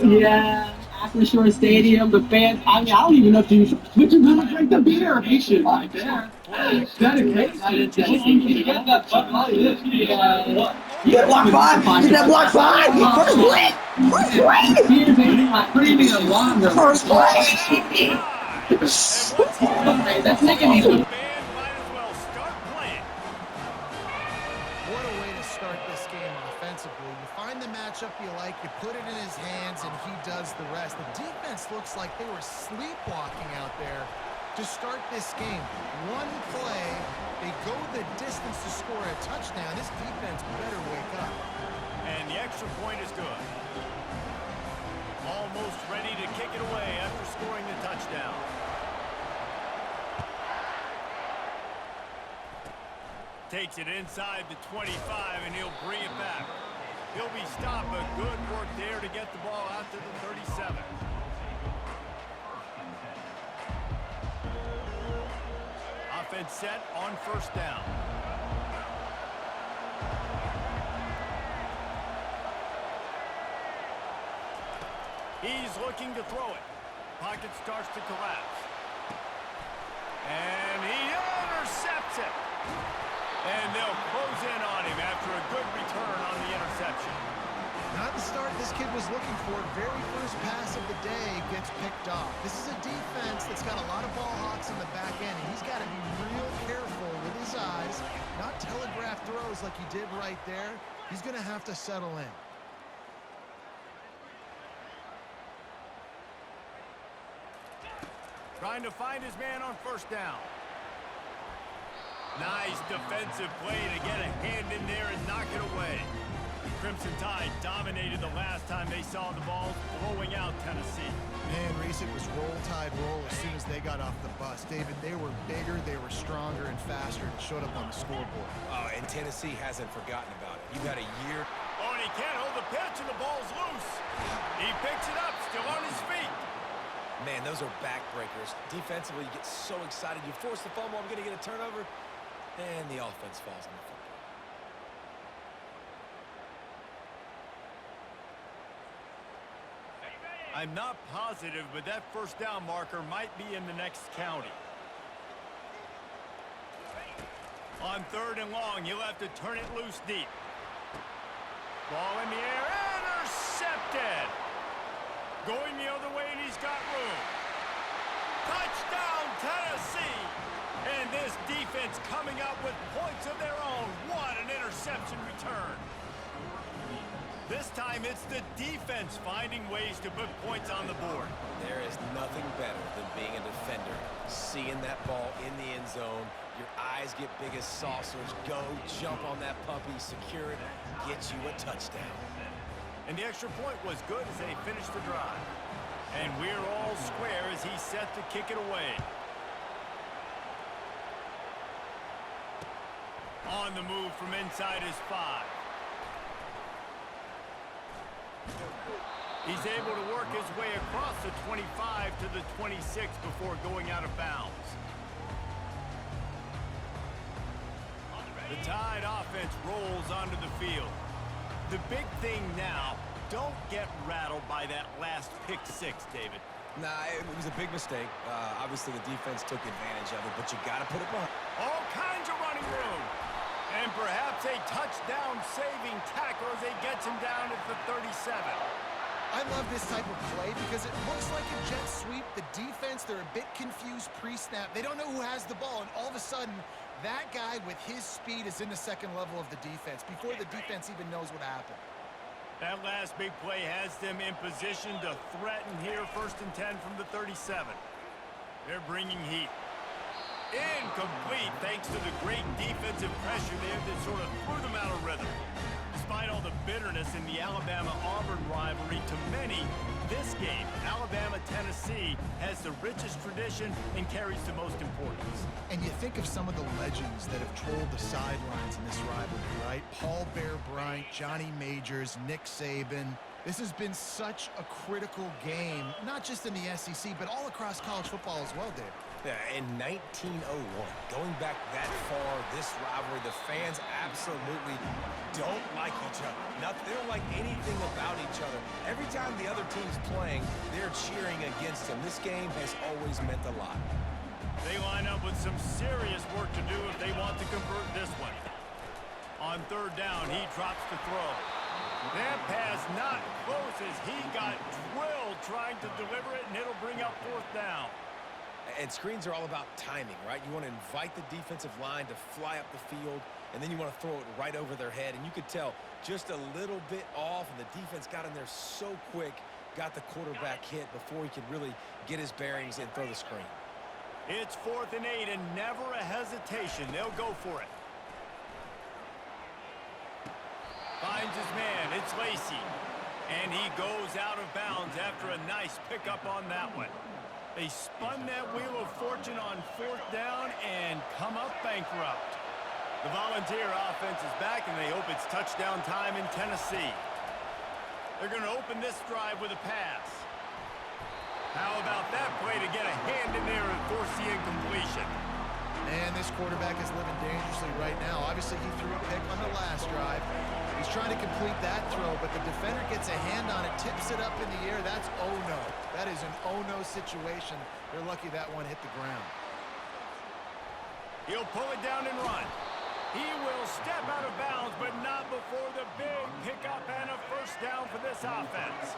Yeah, Acrisure Stadium, the fans. I mean, I don't even know if you, but you're gonna drink the beer. You should like that. Dedication. You get that Bud Light. Yeah. You got block five. You got block five. First play. First play. Beer's ain't like premium longer. First play. That's making me look. Band might as well start playing. What a way to start this game offensively. You find the matchup you like, you put it in his hands, and he does the rest. The defense looks like they were sleepwalking out there to start this game. One play, they go the distance to score a touchdown. This defense better wake up. And the extra point is good. Almost ready to kick it away after scoring the touchdown. Takes it inside the 25, and he'll bring it back. He'll be stopped, but good work there to get the ball out to the 37. Offense set on first down. He's looking to throw it. Pocket starts to collapse. And he intercepts it. And they'll close in on him after a good return on the interception. Not the start this kid was looking for. Very first pass of the day gets picked off. This is a defense that's got a lot of ball hawks in the back end. He's got to be real careful with his eyes, not telegraph throws like he did right there. He's going to have to settle in. Trying to find his man on first down. Nice defensive play to get a hand in there and knock it away. Crimson Tide dominated the last time they saw the ball, blowing out Tennessee. Man, Reese, it was roll tide roll as soon as they got off the bus. David, they were bigger, they were stronger and faster, and it showed up on the scoreboard. Oh, and Tennessee hasn't forgotten about it. You've had a year. Oh, and he can't hold the pitch, and the ball's loose. He picks it up, still on his feet. Man, those are backbreakers. Defensively, you get so excited. You force the fumble, I'm going to get a turnover, and the offense falls on the football. I'm not positive, but that first down marker might be in the next county. On third and long, he'll have to turn it loose deep. Ball in the air, intercepted. Going the other way, and he's got room. Touchdown, Tennessee! And this defense coming up with points of their own. What an interception return. This time, it's the defense finding ways to put points on the board. There is nothing better than being a defender. Seeing that ball in the end zone, your eyes get big as saucers. Go, jump on that puppy, secure it, get you a touchdown. And the extra point was good as they finished the drive. And we're all square as he's set to kick it away. On the move from inside his 5. He's able to work his way across the 25 to the 26 before going out of bounds. The Tide offense rolls onto the field. The big thing now, don't get rattled by that last pick 6, David. Nah, it was a big mistake. Obviously, the defense took advantage of it, but you got to put it behind. All kinds of running room. And perhaps a touchdown-saving tackle as he gets him down at the 37. I love this type of play because it looks like a jet sweep. The defense, they're a bit confused pre-snap. They don't know who has the ball, and all of a sudden, that guy with his speed is in the second level of the defense before the defense even knows what happened. That last big play has them in position to threaten here, 1st and 10 from the 37. They're bringing heat. Incomplete thanks to the great defensive pressure there that sort of threw them out of rhythm. Despite all the bitterness in the Alabama-Auburn rivalry, to many, this game, Alabama-Tennessee, has the richest tradition and carries the most importance. And you think of some of the legends that have trolled the sidelines in this rivalry, right? Paul Bear Bryant, Johnny Majors, Nick Saban. This has been such a critical game, not just in the SEC, but all across college football as well, Dave. Yeah, in 1901, going back that far, this rivalry, the fans absolutely don't like each other. They don't like anything about each other. Every time the other team's playing, they're cheering against them. This game has always meant a lot. They line up with some serious work to do if they want to convert this one. On third down, he drops to throw. That pass not close as he got drilled trying to deliver it, and it'll bring up fourth down. And screens are all about timing, right? You want to invite the defensive line to fly up the field, and then you want to throw it right over their head. And you could tell just a little bit off, and the defense got in there so quick, got the quarterback hit before he could really get his bearings and throw the screen. It's 4th and 8, and never a hesitation. They'll go for it. Finds his man. It's Lacy. And he goes out of bounds after a nice pickup on that one. They spun that wheel of fortune on fourth down and come up bankrupt. The Volunteer offense is back, and they hope it's touchdown time in Tennessee. They're going to open this drive with a pass. How about that play to get a hand in there and force the incompletion? And this quarterback is living dangerously right now. Obviously, he threw a pick on the last drive. He's trying to complete that throw, but the defender gets a hand on it, tips it up in the air. That's oh-no. That is an oh-no situation. They're lucky that one hit the ground. He'll pull it down and run. He will step out of bounds, but not before the big pickup and a first down for this offense.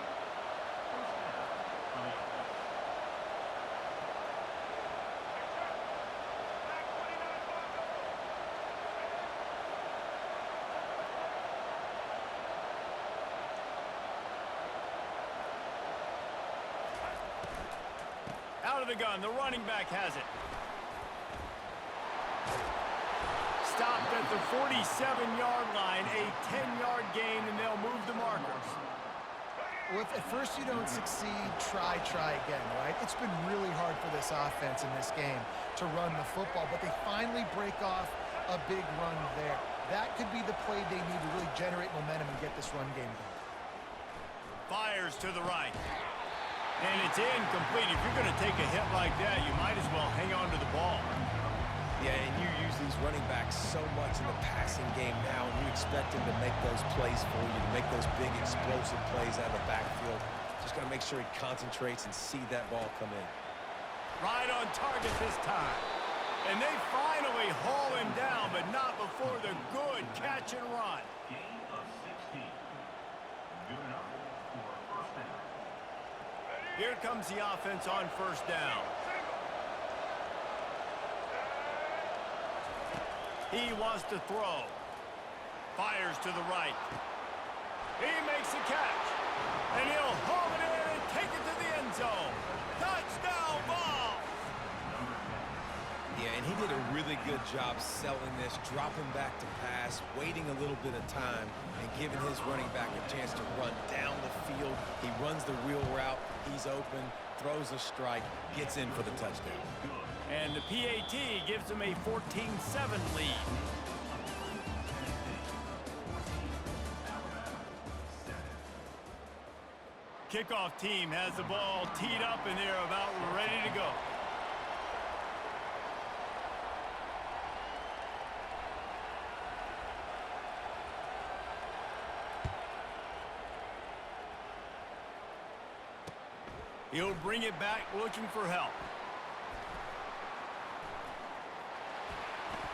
Out of the gun, the running back has it. Stopped at the 47-yard line, a 10-yard gain, and they'll move the markers. Well, if at first you don't succeed, try again, right? It's been really hard for this offense in this game to run the football, but they finally break off a big run there. That could be the play they need to really generate momentum and get this run game going. Fires to the right. And it's incomplete. If you're going to take a hit like that, you might as well hang on to the ball. Yeah, and you use these running backs so much in the passing game now, and you expect them to make those plays for you, to make those big explosive plays out of the backfield. Just got to make sure he concentrates and see that ball come in. Right on target this time. And they finally haul him down, but not before the good catch and run. Here comes the offense on first down. He wants to throw. Fires to the right. He makes a catch. And he'll haul it in and take it to the end zone. Touchdown ball! Yeah, and he did a really good job selling this, dropping back to pass, waiting a little bit of time, and giving his running back a chance to run down the field. He runs the wheel route. He's open, throws a strike, gets in for the touchdown. And the PAT gives him a 14-7 lead. Kickoff team has the ball teed up, and they're about ready to go. He'll bring it back looking for help.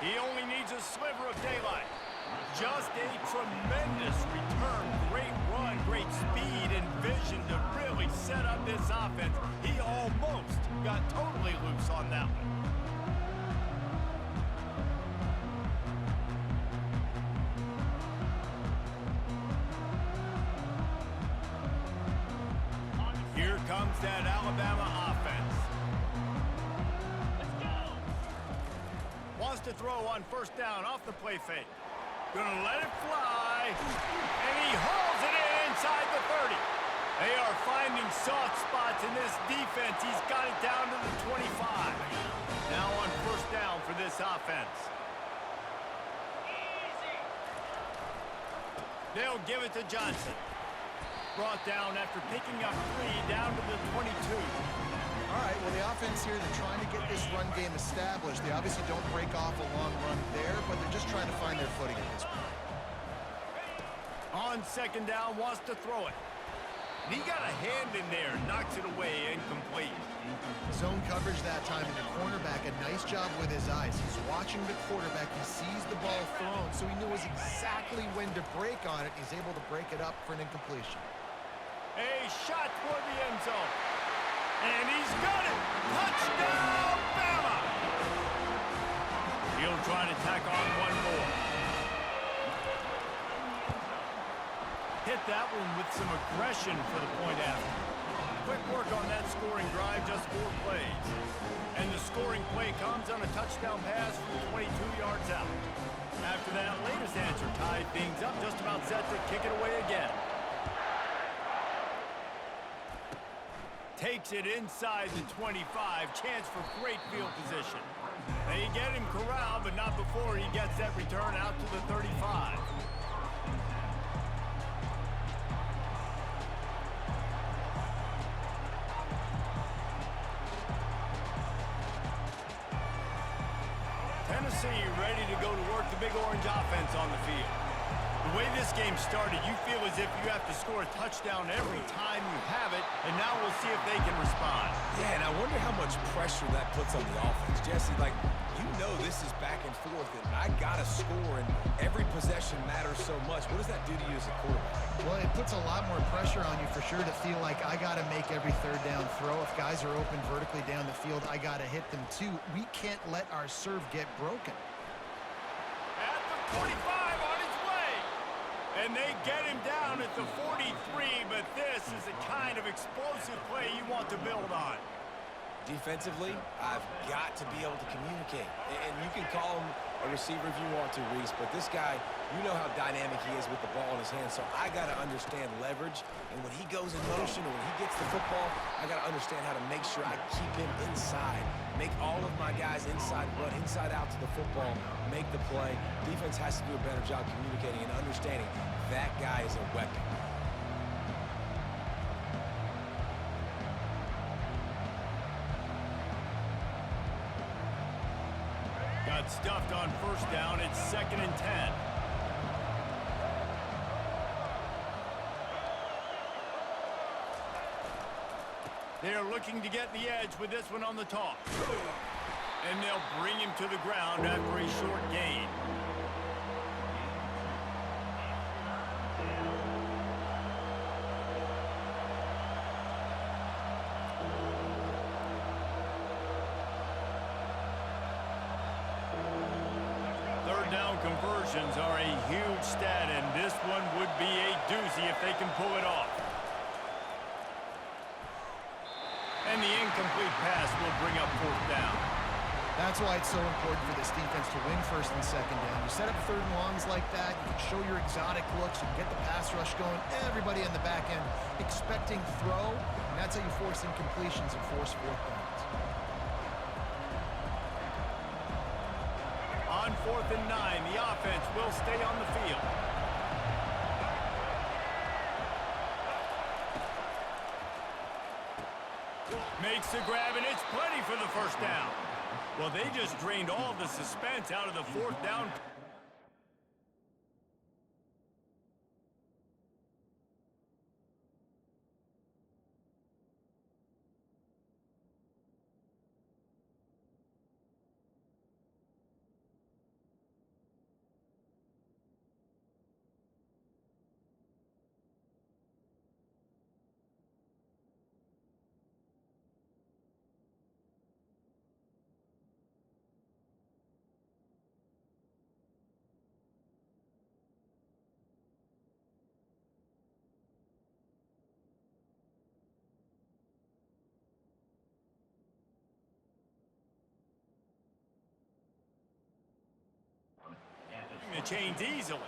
He only needs a sliver of daylight. Just a tremendous return. Great run, great speed and vision to really set up this offense. He almost got totally loose on that one. Here comes that Alabama offense. Let's go. Wants to throw on first down off the play fake. Gonna let it fly. And he hauls it in inside the 30. They are finding soft spots in this defense. He's got it down to the 25. Now on first down for this offense. They'll give it to Johnson. brought down after picking up 3 down to the 22. All right, well, the offense here, they're trying to get this run game established. They obviously don't break off a long run there, but they're just trying to find their footing at this point. On second down, wants to throw it. And he got a hand in there, knocks it away, incomplete. Zone coverage that time, and the cornerback, a nice job with his eyes. He's watching the quarterback. He sees the ball thrown, so he knows exactly when to break on it. He's able to break it up for an incompletion. A shot toward the end zone. And he's got it! Touchdown, Bama! He'll try to tack on one more. Hit that one with some aggression for the point after. Quick work on that scoring drive, just 4 plays. And the scoring play comes on a touchdown pass from 22 yards out. After that, latest answer tied things up, just about set to kick it away again. Takes it inside the 25, chance for great field position. They get him corralled, but not before he gets that return out to the 35. Tennessee ready to go to work the Big Orange offense on the field. The way this game started, you feel as if you have to score a touchdown every time you have it, and now we'll see if they can respond. Yeah, and I wonder how much pressure that puts on the offense. Jesse, like, you know this is back and forth, and I got to score, and every possession matters so much. What does that do to you as a quarterback? Well, it puts a lot more pressure on you for sure to feel like I got to make every third down throw. If guys are open vertically down the field, I got to hit them too. We can't let our serve get broken. At the 45 on his way. And they get him down at the 43, but this is the kind of explosive play you want to build on. Defensively, I've got to be able to communicate. And you can call him a receiver if you want to, Reese, but this guy, you know how dynamic he is with the ball in his hands, so I got to understand leverage. And when he goes in motion or when he gets the football, I got to understand how to make sure I keep him inside. Make all of my guys inside, run inside out to the football, make the play. Defense has to do a better job communicating and understanding that guy is a weapon. Got stuffed on first down. It's 2nd and 10. They're looking to get the edge with this one on the toss. And they'll bring him to the ground after a short gain. Down conversions are a huge stat, and this one would be a doozy if they can pull it off. And the incomplete pass will bring up 4th down. That's why it's so important for this defense to win 1st and 2nd down. You set up 3rd and longs like that, you can show your exotic looks, you can get the pass rush going, everybody on the back end expecting throw, and that's how you force incompletions and force 4th downs. On 4th and 9, the offense will stay on the field. Makes the grab, and it's plenty for the 1st down. Well, they just drained all of the suspense out of the 4th down. The chains easily.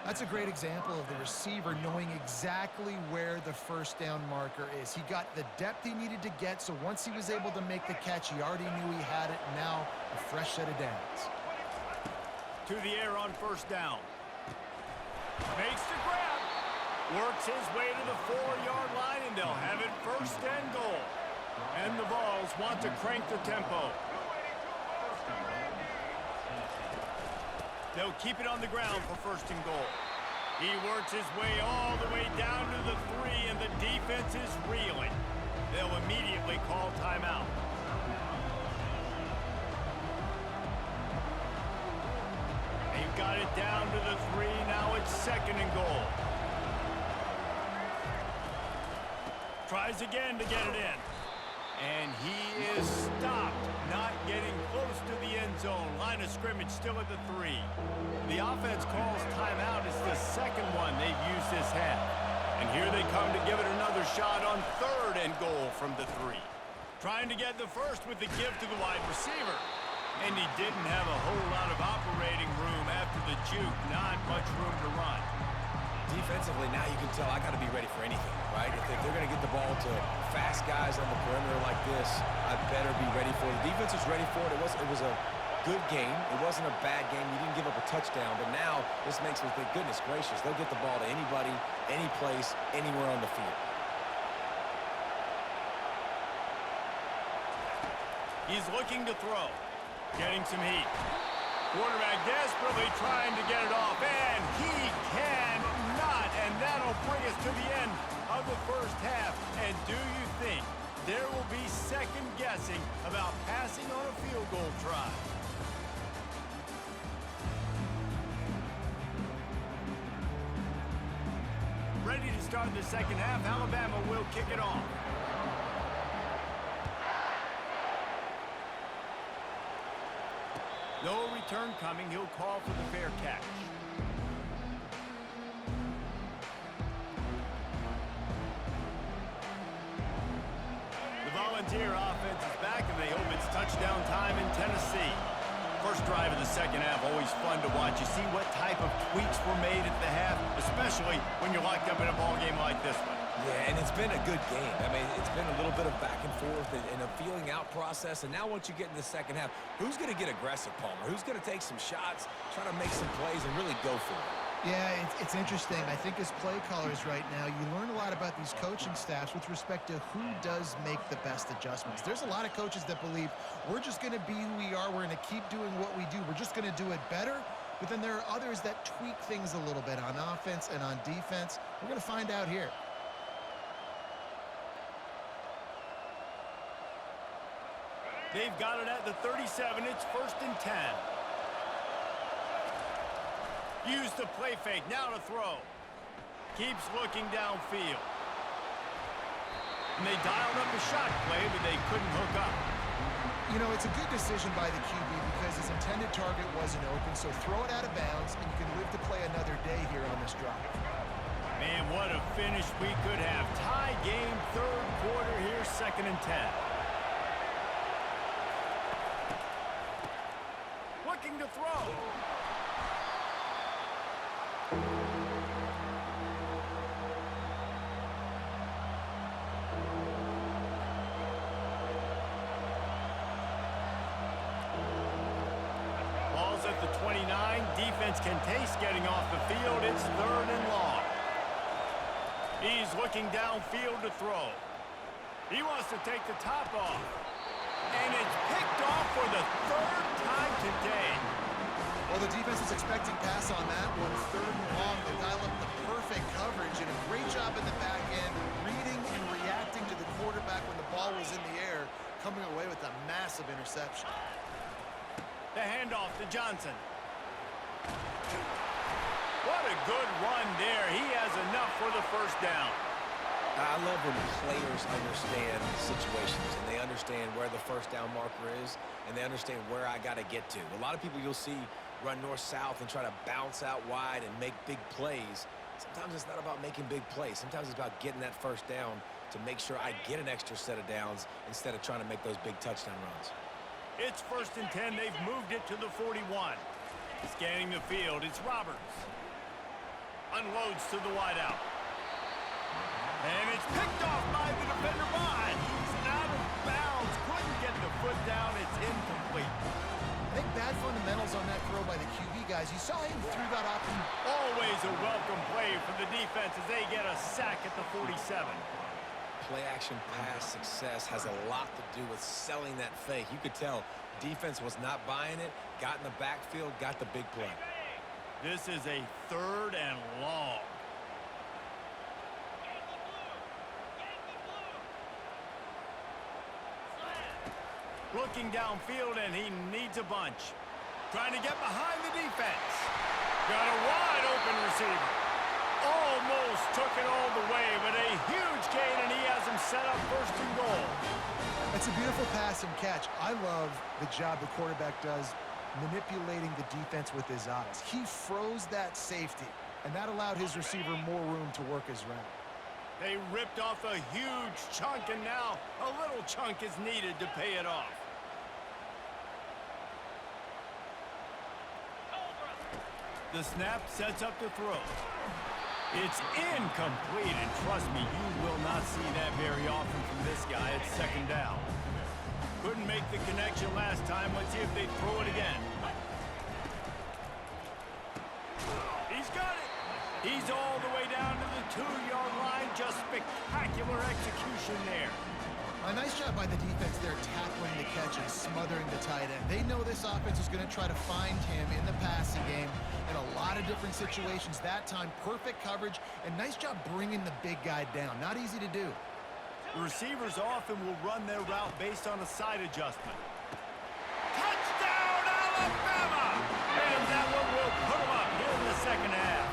That's a great example of the receiver knowing exactly where the 1st down marker is. He got the depth he needed to get, so once he was able to make the catch, he already knew he had it, and now a fresh set of downs. To the air on 1st down. Makes the grab. Works his way to the 4-yard line, and they'll have it first and goal. And the Vols want to crank their tempo. They'll keep it on the ground for first and goal. He works his way all the way down to the 3, and the defense is reeling. They'll immediately call timeout. They've got it down to the 3. Now it's second and goal. Tries again to get it in. And he is stopped, not getting close to the end zone. Line of scrimmage still at the 3. The offense calls timeout. It's the second one they've used this half. And here they come to give it another shot on third and goal from the 3. Trying to get the first with the give to the wide receiver. And he didn't have a whole lot of operating room after the juke. Not much room to run. Defensively, now you can tell I got to be ready for anything, right? If they're going to get the ball to fast guys on the perimeter like this, I better be ready for it. The defense was ready for it. It was a good game. It wasn't a bad game. You didn't give up a touchdown, but now this makes me think, goodness gracious, they'll get the ball to anybody, any place, anywhere on the field. He's looking to throw. Getting some heat. Quarterback desperately trying to get it off, and he cannot, and that'll bring us to the end of the first half. And do you think there will be second guessing about passing on a field goal try? Ready to start the second half. Alabama will kick it off. No return coming. He'll call for the fair catch. The Volunteer offense is back, and they hope it's touchdown time in Tennessee. First drive of the second half, always fun to watch. You see what type of tweaks were made at the half, especially when you're locked up in a ball game like this one. Yeah, and it's been a good game. I mean, it's been a little bit of back and forth and a feeling out process. And now once you get in the second half, who's going to get aggressive, Palmer? Who's going to take some shots, try to make some plays, and really go for it? Yeah, it's interesting. I think as play callers right now, you learn a lot about these coaching staffs with respect to who does make the best adjustments. There's a lot of coaches that believe we're just going to be who we are. We're going to keep doing what we do. We're just going to do it better. But then there are others that tweak things a little bit on offense and on defense. We're going to find out here. They've got it at the 37. It's first and 10. Use the play fake. Now to throw. Keeps looking downfield. And they dialed up a shot play, but they couldn't hook up. You know, it's a good decision by the QB because his intended target wasn't open, so throw it out of bounds, and you can live to play another day here on this drive. Man, what a finish we could have. Tie game, third quarter here, second and 10. Looking to throw. Ball's at the 29. Defense can taste getting off the field. It's third and long. He's looking downfield to throw. He wants to take the top off. And it's picked off for the third time today. Well, the defense was expecting pass on that one. Third and long. They dial up the perfect coverage and a great job in the back end, reading and reacting to the quarterback when the ball was in the air, coming away with a massive interception. The handoff to Johnson. What a good run there. He has enough for the first down. I love when players understand situations and they understand where the first down marker is and they understand where I got to get to. A lot of people you'll see run north-south and try to bounce out wide and make big plays. Sometimes it's not about making big plays. Sometimes it's about getting that first down to make sure I get an extra set of downs instead of trying to make those big touchdown runs. It's first and 10. They've moved it to the 41. Scanning the field, it's Roberts. Unloads to the wideout. And it's picked off by the defender Bond. He's out of bounds. Couldn't get the foot down. It's incomplete. I think bad fundamentals on that throw by the QB guys. You saw him through that option. Always a welcome play for the defense as they get play-action pass success has a lot to do with selling that fake. You could tell defense was not buying it, got in the backfield, got the big play. This is a 3rd and long. Looking downfield, and he needs a bunch. Trying to get behind the defense. Got a wide open receiver. Almost took it all the way, but a huge gain, and he has him set up 1st and goal. It's a beautiful pass and catch. I love the job the quarterback does manipulating the defense with his eyes. He froze that safety, and that allowed his receiver more room to work his route. They ripped off a huge chunk, and now a little chunk is needed to pay it off. The snap sets up the throw. It's incomplete, and trust me, you will not see that very often from this guy at 2nd down. Couldn't make the connection last time. Let's see if they throw it again. He's got it. He's all the way down to the 2-yard line. Just spectacular execution there. A nice job by the defense there tackling the catch and smothering the tight end. They know this offense is going to try to find him in the passing game in a lot of different situations. That time, perfect coverage, and nice job bringing the big guy down. Not easy to do. The receivers often will run their route based on a side adjustment. Touchdown, Alabama! And that one will put them up here in the 2nd half.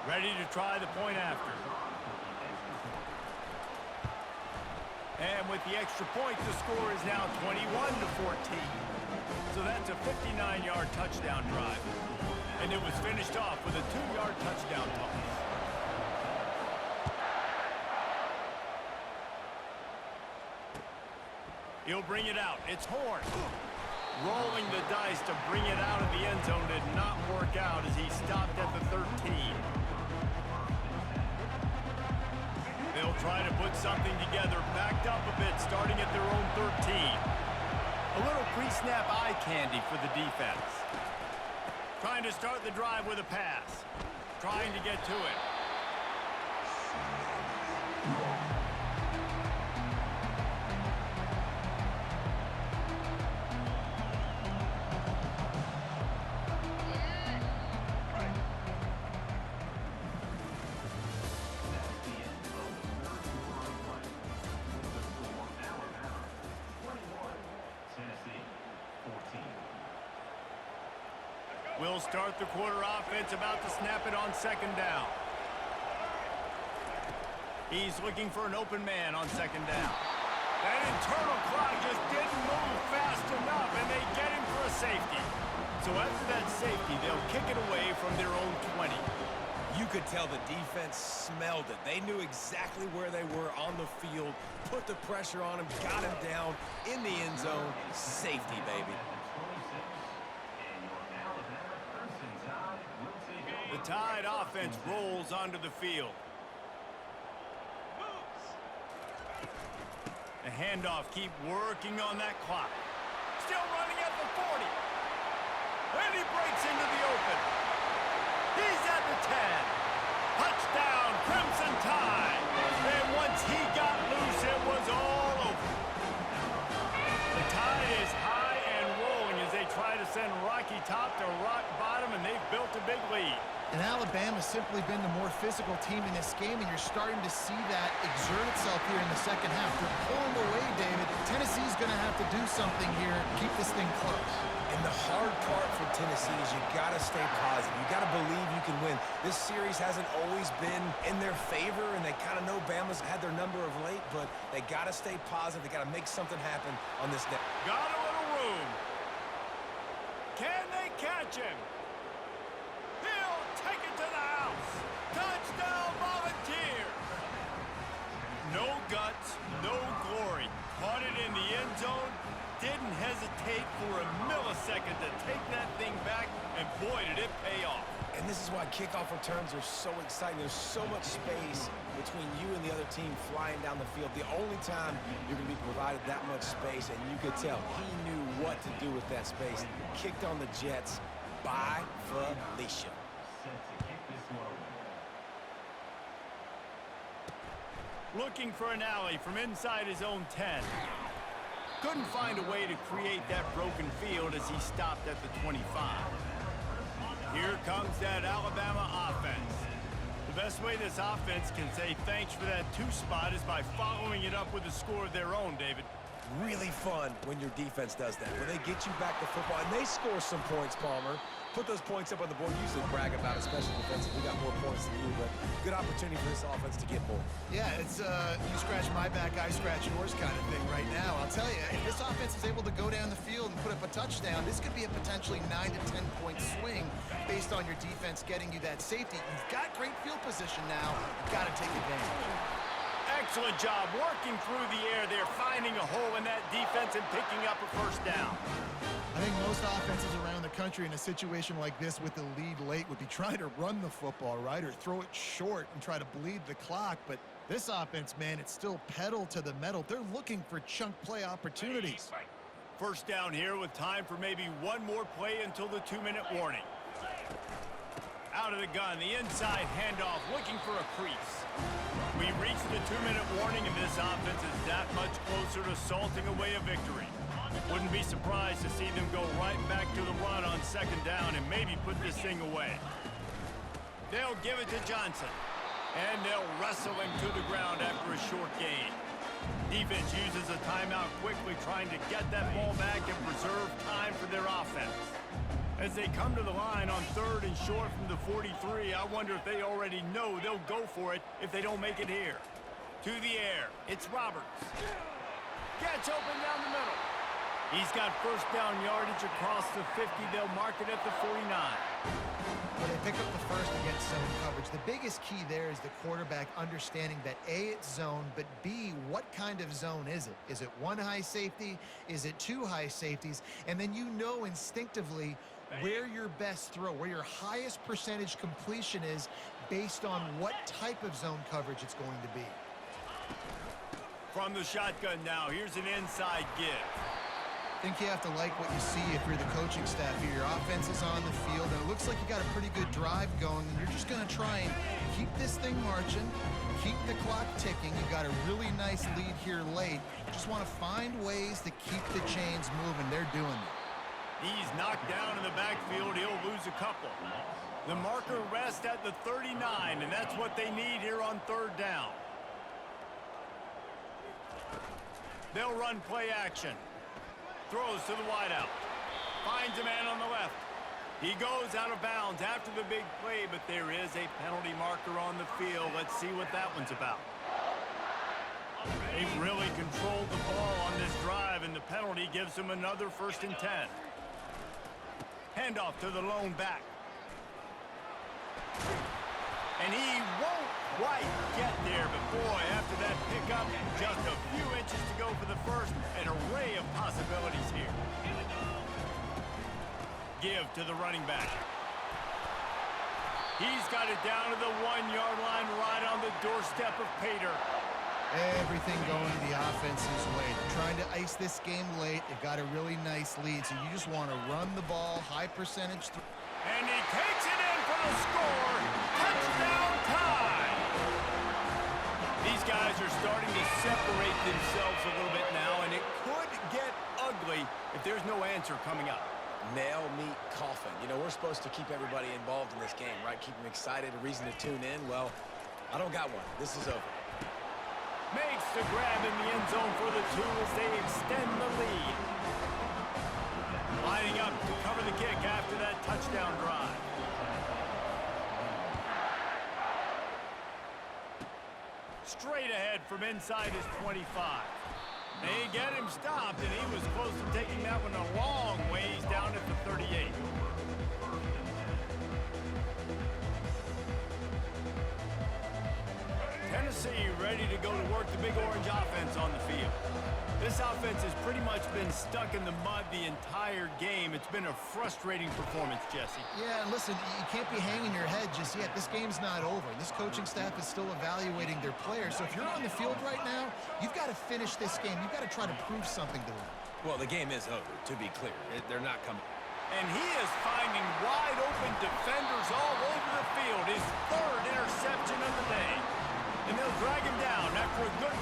Ready to try the point after. And with the extra point, the score is now 21-14. So that's a 59-yard touchdown drive. And it was finished off with a 2-yard touchdown toss. He'll bring it out. It's Horn. Rolling the dice to bring it out of the end zone did not work out as he stopped at the 13. They'll try to put something together, backed up a bit, starting at their own 13. A little pre-snap eye candy for the defense. Trying to start the drive with a pass. Trying to get to it. We'll start the quarter offense, about to snap it on 2nd down. He's looking for an open man on 2nd down. That internal clock just didn't move fast enough, and they get him for a safety. So after that safety, they'll kick it away from their own 20. You could tell the defense smelled it. They knew exactly where they were on the field, put the pressure on him, got him down in the end zone. Safety, baby. The Tide offense rolls onto the field. The handoff, keep working on that clock. Still running at the 40. And he breaks into the open. He's at the 10. Touchdown, Crimson Tide. And once he got loose, it was all over. The Tide is high and rolling as they try to send Rocky Top to rock bottom, and they've built a big lead. And Alabama's simply been the more physical team in this game, and you're starting to see that exert itself here in the 2nd half. They're pulling away, David. Tennessee's going to have to do something here to keep this thing close. And the hard part for Tennessee is you got to stay positive. You got to believe you can win. This series hasn't always been in their favor, and they kind of know Bama's had their number of late, but they got to stay positive. They got to make something happen on this day. Got a little room. Can they catch him? He'll take it to the house. Touchdown, Volunteers. No guts, no glory. Caught it in the end zone. Didn't hesitate for a millisecond to take that thing back, and boy, did it pay off. And this is why kickoff returns are so exciting. There's so much space between you and the other team flying down the field. The only time you're going to be provided that much space, and you could tell he knew what to do with that space. Kicked on the Jets. Bye, Felicia. Looking for an alley from inside his own 10. Couldn't find a way to create that broken field as he stopped at the 25. Here comes that Alabama offense. The best way this offense can say thanks for that 2 spot is by following it up with a score of their own, David. Really fun when your defense does that. When they get you back to football, and they score some points, Palmer. Put those points up on the board. Usually brag about it, especially defensive. We got more points than you, but good opportunity for this offense to get more. Yeah, it's you scratch my back, I scratch yours kind of thing right now. I'll tell you, if this offense is able to go down the field and put up a touchdown, this could be a potentially 9 to 10 point swing based on your defense getting you that safety. You've got great field position now. You've got to take advantage. Excellent job working through the air there, finding a hole in that defense and picking up a first down. I think most offenses around the country in a situation like this with the lead late would be trying to run the football, right, or throw it short and try to bleed the clock. But this offense, man, it's still pedal to the metal. They're looking for chunk play opportunities. First down here with time for maybe one more play until the 2-minute warning. Out of the gun, the inside handoff, looking for a crease. We reached the 2-minute warning, and this offense is that much closer to salting away a victory. Wouldn't be surprised to see them go right back to the run on 2nd down and maybe put this thing away. They'll give it to Johnson, and they'll wrestle him to the ground after a short gain. Defense uses a timeout quickly, trying to get that ball back and preserve time for their offense. As they come to the line on 3rd and short from the 43, I wonder if they already know they'll go for it if they don't make it here. To the air, it's Roberts. Gets open down the middle. He's got first down yardage across the 50. They'll mark it at the 49. Well, they pick up the first against zone coverage. The biggest key there is the quarterback understanding that A, it's zone, but B, what kind of zone is it? Is it 1 high safety? Is it 2 high safeties? And then you know instinctively where your best throw, where your highest percentage completion is based on what type of zone coverage it's going to be. From the shotgun now, here's an inside give. I think you have to like what you see if you're the coaching staff here. Your offense is on the field, and it looks like you got a pretty good drive going, and you're just going to try and keep this thing marching, keep the clock ticking. You've got a really nice lead here late. You just want to find ways to keep the chains moving. They're doing it. He's knocked down in the backfield. He'll lose a couple. The marker rests at the 39, and that's what they need here on 3rd down. They'll run play action. Throws to the wideout. Finds a man on the left. He goes out of bounds after the big play, but there is a penalty marker on the field. Let's see what that one's about. They've really controlled the ball on this drive, and the penalty gives them another 1st and 10. Handoff to the lone back. And he won't quite get there, but boy, after that pickup, just a few inches to go for the first. An array of possibilities here. Give to the running back. He's got it down to the 1-yard line, right on the doorstep of Pater. Everything going the offense's way. They're trying to ice this game late. They've got a really nice lead, so you just want to run the ball, high percentage. And he takes it in for the score. Touchdown time! These guys are starting to separate themselves a little bit now, and it could get ugly if there's no answer coming up. Nail, meat, coffin. You know, we're supposed to keep everybody involved in this game, right? Keep them excited, a reason to tune in. Well, I don't got one. This is over. Makes the grab in the end zone for the 2 as they extend the lead. Lining up to cover the kick after that touchdown drive. Straight ahead from inside his 25. They get him stopped, and he was close to taking that one a long ways down at the 38. Tennessee ready to go to work the Big Orange offense on the field. This offense has pretty much been stuck in the mud the entire game. It's been a frustrating performance, Jesse. Yeah, and listen, you can't be hanging your head just yet. This game's not over. This coaching staff is still evaluating their players. So if you're on the field right now, you've got to finish this game. You've got to try to prove something to them. Well, the game is over, to be clear. They're not coming. And he is finding wide open defenders all over the field. His third interception of the day. And they'll drag him down after a good